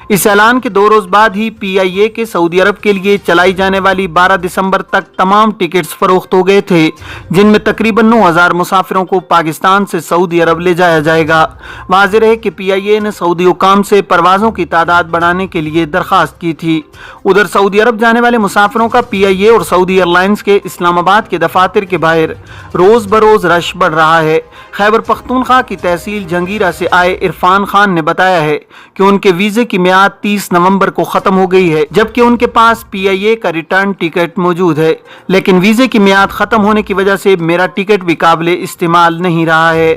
اس اعلان کے 2 روز بعد ہی پی آئی اے کے سعودی عرب کے لیے چلائی جانے والی 12 دسمبر تک تمام ٹکٹس فروخت ہو گئے تھے، جن میں تقریباً 9000 مسافروں کو پاکستان سے سعودی عرب لے جایا جائے گا۔ واضح ہے کہ پی آئی اے نے سعودی حکام سے پروازوں کی تعداد بڑھانے کے لیے درخواست کی تھی۔ ادھر سعودی عرب جانے والے مسافروں کا پی آئی اے اور سعودی ایئر لائنز کے اسلام آباد کے دفاتر کے باہر روز بروز رش بڑھ رہا ہے۔ خیبر پختونخوا کی تحصیل جہانگیرہ سے آئے عرفان خان نے بتایا ہے کہ ان کے ویزے کی میعاد 30 نومبر کو ختم ہو گئی ہے، جبکہ ان کے پاس پی آئی اے کا ریٹرن ٹکٹ موجود ہے، لیکن ویزے کی میعاد ختم ہونے کی وجہ سے میرا ٹکٹ بھی قابل استعمال نہیں رہا ہے۔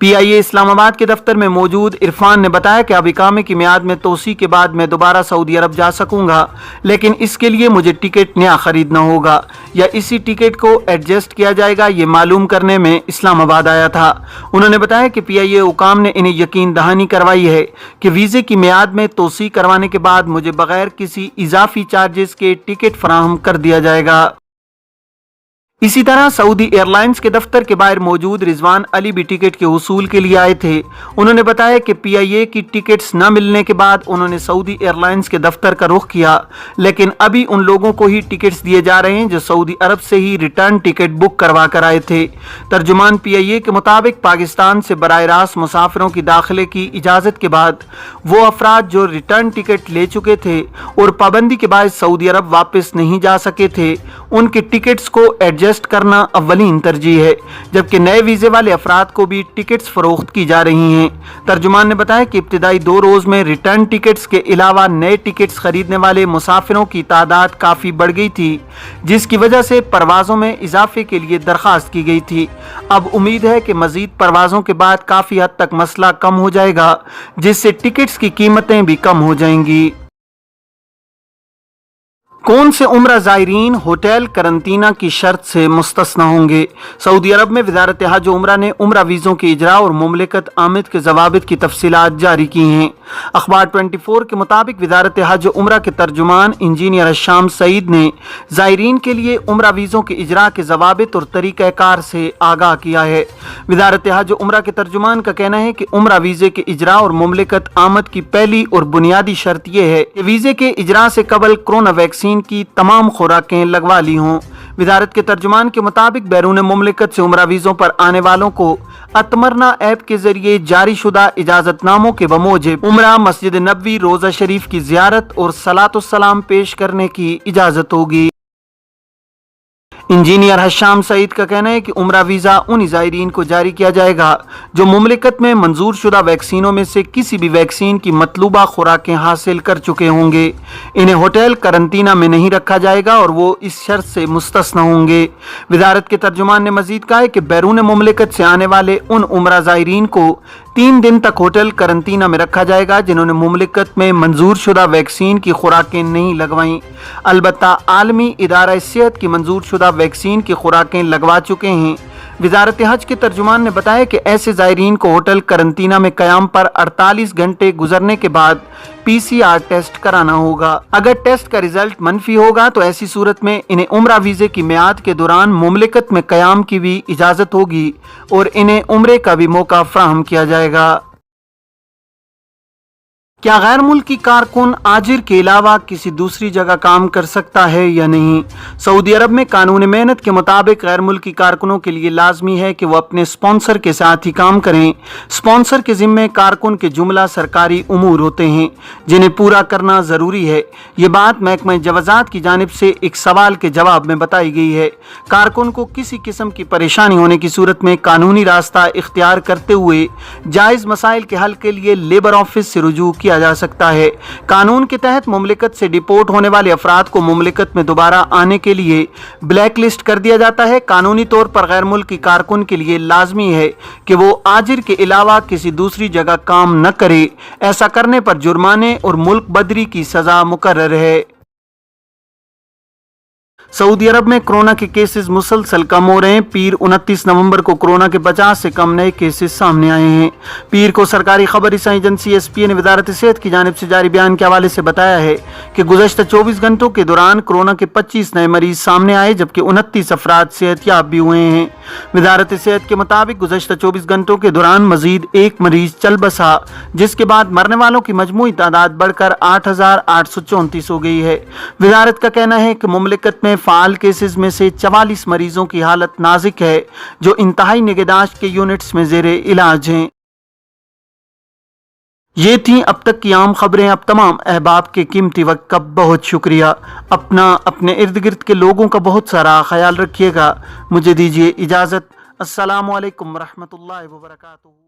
پی آئی اے اسلام آباد کے دفتر میں موجود عرفان نے بتایا کہ اب اقامے کی میعاد میں توسیع کے بعد میں دوبارہ سعودی عرب جا سکوں گا، لیکن اس کے لیے مجھے ٹکٹ نیا خریدنا ہوگا یا اسی ٹکٹ کو ایڈجسٹ کیا جائے گا، یہ معلوم کرنے میں اسلام آباد آیا تھا۔ انہوں نے بتایا کہ پی آئی اے حکام نے انہیں یقین دہانی کروائی ہے کہ ویزے کی میعاد میں توسیع کروانے کے بعد مجھے بغیر کسی اضافی چارجز کے ٹکٹ فراہم کر دیا جائے گا۔ اسی طرح سعودی ایئر لائنز کے دفتر کے باہر موجود رضوان علی بھی ٹکٹ کے حصول کے لیے آئے تھے۔ انہوں نے بتایا کہ پی آئی اے کی ٹکٹس نہ ملنے کے بعد انہوں نے سعودی ایئر لائنز کے دفتر کا رخ کیا، لیکن ابھی ان لوگوں کو ہی ٹکٹس دیے جا رہے ہیں جو سعودی عرب سے ہی ریٹرن ٹکٹ بک کروا کر آئے تھے۔ ترجمان پی آئی اے کے مطابق پاکستان سے براہ راست مسافروں کی داخلے کی اجازت کے بعد وہ افراد جو ریٹرن ٹکٹ لے چکے تھے اور پابندی کے باعث سعودی عرب واپس نہیں جا سکے تھے، ان کے ٹکٹس کو ایڈجسٹ کرنا اولین ترجیح ہے، جبکہ نئے ویزے والے افراد کو بھی ٹکٹس فروخت کی جا رہی ہیں۔ ترجمان نے بتایا کہ ابتدائی 2 روز میں ریٹرن ٹکٹس کے علاوہ نئے ٹکٹس خریدنے والے مسافروں کی تعداد کافی بڑھ گئی تھی، جس کی وجہ سے پروازوں میں اضافے کے لیے درخواست کی گئی تھی۔ اب امید ہے کہ مزید پروازوں کے بعد کافی حد تک مسئلہ کم ہو جائے گا، جس سے ٹکٹس کی قیمتیں بھی کم ہو جائیں گی۔ کون سے عمرہ زائرین ہوٹل قرنطینہ کی شرط سے مستثنی ہوں گے؟ سعودی عرب میں وزارت حج و عمرہ نے عمرہ ویزوں کے اجراء اور مملکت آمد کے ضوابط کی تفصیلات جاری کی ہیں۔ اخبار 24 کے مطابق وزارت حج و عمرہ کے ترجمان انجینئر ہشام سعید نے زائرین کے لیے عمرہ ویزوں کے اجراء کے ضوابط اور طریقہ کار سے آگاہ کیا ہے۔ وزارت حج و عمرہ کے ترجمان کا کہنا ہے کہ عمرہ ویزے کے اجراء اور مملکت آمد کی پہلی اور بنیادی شرط یہ ہے کہ ویزے کے اجراء سے قبل کرونا ویکسین کی تمام خوراکیں لگوا لی ہوں۔ وزارت کے ترجمان کے مطابق بیرون مملکت سے عمرہ ویزوں پر آنے والوں کو اتمرنا ایپ کے ذریعے جاری شدہ اجازت ناموں کے بموجب عمرہ، مسجد نبوی، روضہ شریف کی زیارت اور صلاۃ السلام پیش کرنے کی اجازت ہوگی۔ انجینئر ہشام سعید کا کہنا ہے کہ عمرہ ویزا ان زائرین کو جاری کیا جائے گا جو مملکت میں منظور شدہ ویکسینوں میں سے کسی بھی ویکسین کی مطلوبہ خوراکیں حاصل کر چکے ہوں گے۔ انہیں ہوٹل قرنطینہ میں نہیں رکھا جائے گا اور وہ اس شرط سے مستثنی ہوں گے۔ وزارت کے ترجمان نے مزید کہا ہے کہ بیرون مملکت سے آنے والے ان عمرہ زائرین کو 3 دن تک ہوٹل قرنطینہ میں رکھا جائے گا جنہوں نے مملکت میں منظور شدہ ویکسین کی خوراکیں نہیں لگوائیں، البتہ عالمی ادارہ صحت کی منظور شدہ ویکسین کی خوراکیں لگوا چکے ہیں۔ وزارت حج کے ترجمان نے بتایا کہ ایسے زائرین کو ہوٹل قرنطینہ میں قیام پر 48 گھنٹے گزرنے کے بعد پی سی آر ٹیسٹ کرانا ہوگا۔ اگر ٹیسٹ کا رزلٹ منفی ہوگا تو ایسی صورت میں انہیں عمرہ ویزے کی میعاد کے دوران مملکت میں قیام کی بھی اجازت ہوگی اور انہیں عمرے کا بھی موقع فراہم کیا جائے گا۔ کیا غیر ملکی کارکن آجر کے علاوہ کسی دوسری جگہ کام کر سکتا ہے یا نہیں؟ سعودی عرب میں قانون محنت کے مطابق غیر ملکی کارکنوں کے لیے لازمی ہے کہ وہ اپنے اسپانسر کے ساتھ ہی کام کریں۔ اسپانسر کے ذمے کارکن کے جملہ سرکاری امور ہوتے ہیں جنہیں پورا کرنا ضروری ہے۔ یہ بات محکمہ جوازات کی جانب سے ایک سوال کے جواب میں بتائی گئی ہے۔ کارکن کو کسی قسم کی پریشانی ہونے کی صورت میں قانونی راستہ اختیار کرتے ہوئے جائز مسائل کے حل کے لیے لیبر آفس سے رجوع کیا جا سکتا ہے۔ قانون کے تحت مملکت سے ڈیپورٹ ہونے والے افراد کو مملکت میں دوبارہ آنے کے لیے بلیک لسٹ کر دیا جاتا ہے۔ قانونی طور پر غیر ملکی کارکن کے لیے لازمی ہے کہ وہ آجر کے علاوہ کسی دوسری جگہ کام نہ کرے۔ ایسا کرنے پر جرمانے اور ملک بدری کی سزا مقرر ہے۔ سعودی عرب میں کرونا کے کیسز مسلسل کم ہو رہے ہیں۔ پیر 29 نومبر کو کرونا کے 50 سے کم نئے کیسز سامنے آئے ہیں۔ پیر کو سرکاری خبر رساں ایجنسی ایس پی اے نے وزارت صحت کی جانب سے جاری بیان کے حوالے سے بتایا ہے کہ گزشتہ 24 گھنٹوں کے دوران کورونا کے 25 نئے مریض سامنے آئے جبکہ 29 افراد صحت یاب بھی ہوئے ہیں۔ وزارت صحت کے مطابق گزشتہ 24 گھنٹوں کے دوران مزید ایک مریض چل بسا، جس کے بعد مرنے والوں کی مجموعی تعداد بڑھ کر 8,834 ہو گئی ہے۔ وزارت کا کہنا ہے کہ مملکت میں فعال کیسز میں سے 44 مریضوں کی حالت نازک ہے جو انتہائی نگہداشت کے یونٹس میں زیر علاج ہیں۔ یہ تھیں اب تک کی عام خبریں۔ اب تمام احباب کے قیمتی وقت کا بہت شکریہ۔ اپنے ارد گرد کے لوگوں کا بہت سارا خیال رکھیے گا۔ مجھے دیجیے اجازت۔ السلام علیکم ورحمۃ اللہ وبرکاتہ۔